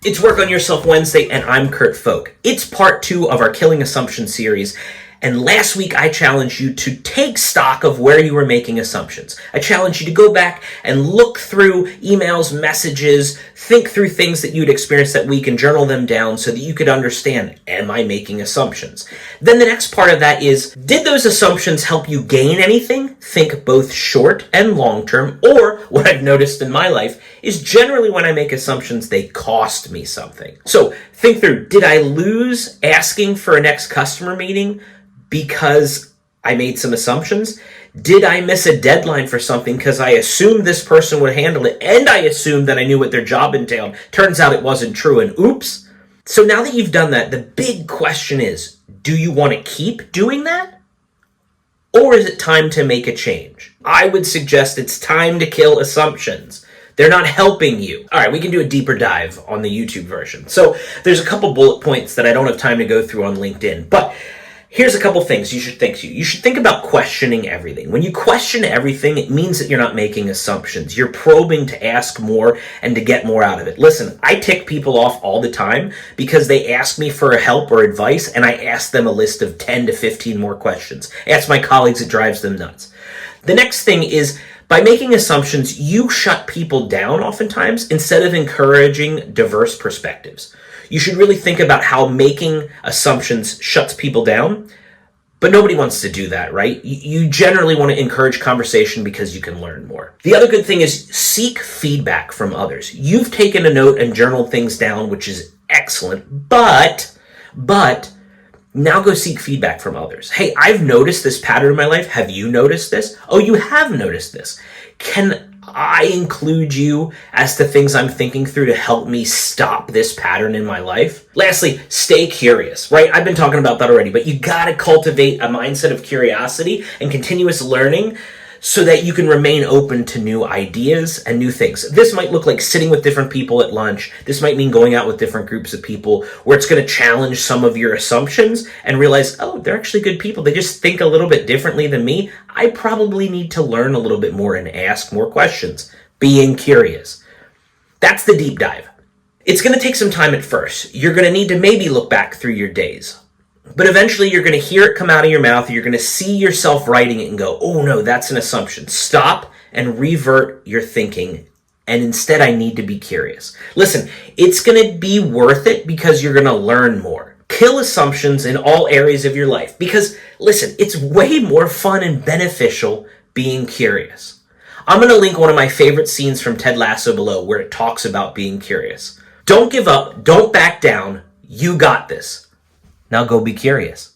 It's Work on Yourself Wednesday, and I'm Kurt Folk. It's part 2 of our Killing Assumptions series, and last week I challenged you to take stock of where you were making assumptions. I challenged you to go back and look through emails, messages, think through things that you'd experienced that week and journal them down so that you could understand, am I making assumptions? Then the next part of that is, did those assumptions help you gain anything? Think both short and long term, or what I've noticed in my life is generally when I make assumptions, they cost me something. So think through, did I lose asking for a next customer meeting because I made some assumptions? Did I miss a deadline for something because I assumed this person would handle it and I assumed that I knew what their job entailed? Turns out it wasn't true and oops. So now that you've done that, the big question is, do you want to keep doing that? Or is it time to make a change? I would suggest it's time to kill assumptions. They're not helping you. All right, we can do a deeper dive on the YouTube version. So there's a couple bullet points that I don't have time to go through on LinkedIn, but here's a couple things you should think through. You should think about questioning everything. When you question everything, it means that you're not making assumptions. You're probing to ask more and to get more out of it. Listen, I tick people off all the time because they ask me for help or advice, and I ask them a list of 10 to 15 more questions. Ask my colleagues, it drives them nuts. The next thing is, by making assumptions, you shut people down oftentimes instead of encouraging diverse perspectives. You should really think about how making assumptions shuts people down, but nobody wants to do that, right? You generally want to encourage conversation because you can learn more. The other good thing is seek feedback from others. You've taken a note and journaled things down, which is excellent, but now go seek feedback from others. Hey, I've noticed this pattern in my life. Have you noticed this? Oh, you have noticed this. Can I include you as to things I'm thinking through to help me stop this pattern in my life? Lastly, stay curious, right? I've been talking about that already, but you gotta cultivate a mindset of curiosity and continuous learning so that you can remain open to new ideas and new things. This might look like sitting with different people at lunch. This might mean going out with different groups of people where it's going to challenge some of your assumptions and realize, oh, they're actually good people. They just think a little bit differently than me. I probably need to learn a little bit more and ask more questions. Being curious. That's the deep dive. It's going to take some time at first. You're going to need to maybe look back through your days. But eventually you're going to hear it come out of your mouth. You're going to see yourself writing it and go, oh no, that's an assumption. Stop and revert your thinking. And instead, I need to be curious. Listen, it's going to be worth it because you're going to learn more. Kill assumptions in all areas of your life. Because listen, it's way more fun and beneficial being curious. I'm going to link one of my favorite scenes from Ted Lasso below where it talks about being curious. Don't give up. Don't back down. You got this. Now go be curious.